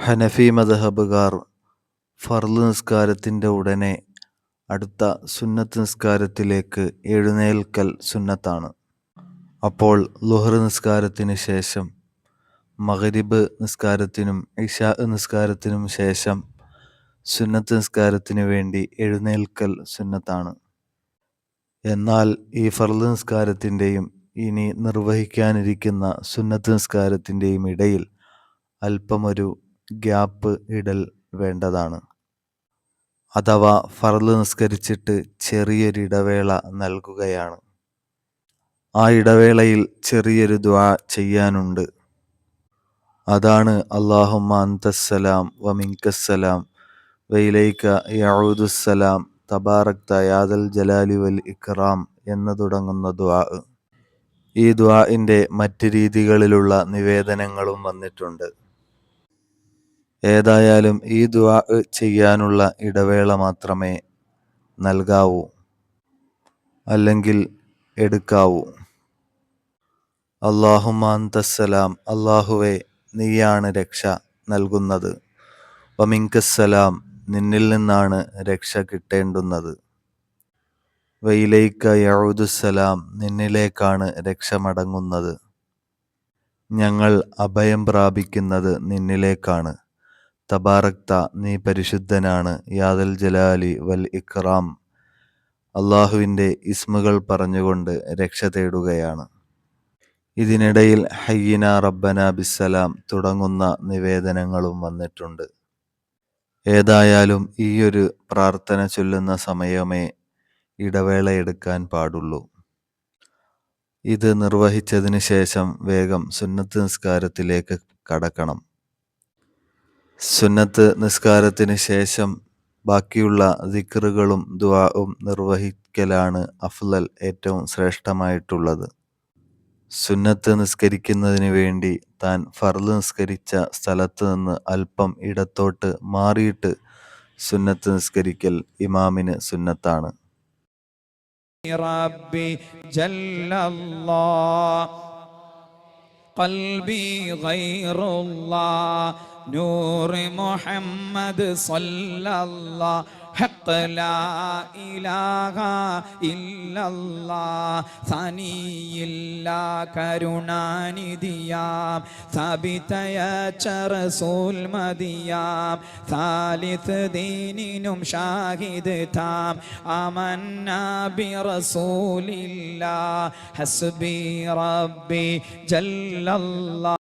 ഹനഫി മദ്ഹബുകാർ ഫർള് നിസ്കാരത്തിൻ്റെ ഉടനെ അടുത്ത സുന്നത്ത് നിസ്കാരത്തിലേക്ക് എഴുന്നേൽക്കൽ സുന്നത്താണ്. അപ്പോൾ ളുഹർ നിസ്കാരത്തിന് ശേഷം, മഗ്രിബ് നിസ്കാരത്തിനും ഇശാ നിസ്കാരത്തിനും ശേഷം സുന്നത്ത് നിസ്കാരത്തിനു വേണ്ടി എഴുന്നേൽക്കൽ സുന്നത്താണ്. എന്നാൽ ഈ ഫർള് നിസ്കാരത്തിൻ്റെയും ഇനി നിർവഹിക്കാനിരിക്കുന്ന സുന്നത്ത് നിസ്കാരത്തിൻ്റെയും ഇടയിൽ അല്പമൊരു ഗ്യാപ്പ് ഇടൽ വേണ്ടതാണ്. അഥവാ ഫർള് നിസ്കരിച്ചിട്ട് ചെറിയൊരിടവേള നൽകുകയാണ്. ആ ഇടവേളയിൽ ചെറിയൊരു ദുആ ചെയ്യാനുണ്ട്. അതാണ് അല്ലാഹുമ്മ അന്തസ്സലാം വ മിൻകസ്സലാം വ ഇലൈക യഊദുസ്സലാം തബാറക്ത യാദൽ ജലാലി വൽ ഇക്റാം എന്ന് തുടങ്ങുന്ന ദുആ. ഈ ദുആഇൻ്റെ മറ്റ് രീതികളിലുള്ള നിവേദനങ്ങളും വന്നിട്ടുണ്ട്. ഏതായാലും ഈ ദുആ ചെയ്യാനുള്ള ഇടവേള മാത്രമേ നൽകാവൂ, അല്ലെങ്കിൽ എടുക്കാവൂ. അല്ലാഹുമ്മ അന്തസ്സലാം, അല്ലാഹുവേ നീയാണ് രക്ഷ നൽകുന്നത്. വ മിൻകസ്സലാം, നിന്നിൽ നിന്നാണ് രക്ഷ കിട്ടേണ്ടുന്നത്. വ ഇലൈക യഊദുസ്സലാം, നിന്നിലേക്കാണ് രക്ഷ മടങ്ങുന്നത്. ഞങ്ങൾ അഭയം പ്രാപിക്കുന്നത് നിന്നിലേക്കാണ്. തബാറക്ത, നീ പരിശുദ്ധനാണ്. യാദൽ ജലാലി വൽ ഇക്റാം, അള്ളാഹുവിൻ്റെ ഇസ്മുകൾ പറഞ്ഞുകൊണ്ട് രക്ഷ തേടുകയാണ്. ഇതിനിടയിൽ ഹയ്യിന റബ്ബന ബിസ്സലാം തുടങ്ങുന്ന നിവേദനങ്ങളും വന്നിട്ടുണ്ട്. ഏതായാലും ഈയൊരു പ്രാർത്ഥന ചൊല്ലുന്ന സമയമേ ഇടവേള എടുക്കാൻ പാടുള്ളൂ. ഇത് നിർവഹിച്ചതിന് ശേഷം വേഗം സുന്നത്ത് നിസ്കാരത്തിലേക്ക് കടക്കണം. സുന്നത്ത് നിസ്കാരത്തിന് ശേഷം ബാക്കിയുള്ള ദിക്റുകളും ദുആഉം നിർവഹിക്കലാണ് അഫ്ളൽ, ഏറ്റവും ശ്രേഷ്ഠമായിട്ടുള്ളത്. സുന്നത്ത് നിസ്കരിക്കുന്നതിന് വേണ്ടി താൻ ഫർള് നിസ്കരിച്ച സ്ഥലത്ത് നിന്ന് അല്പം ഇടത്തോട്ട് മാറിയിട്ട് സുന്നത്ത് നിസ്കരിക്കൽ ഇമാമിന് സുന്നത്താണ്. റബ്ബി ജല്ലല്ലാഹ് ഖൽബി ഗൈറുല്ലാഹ് നൂറ് മുഹമ്മദ് സല്ലല്ലാഹ് ഹഖ് ലാ ഇലാഹ ഇല്ലല്ലാഹ് സനിയില്ല കരുണാനിധിയാം സാബിതയച്ച റസൂൽ മദിയാം സാലിസ് ദീനിനും ഷാഹിദ് താം ആമന്നാ ബി റസൂലില്ലാഹ് ഹസ്ബി റബ്ബി ജല്ലല്ലാഹ്.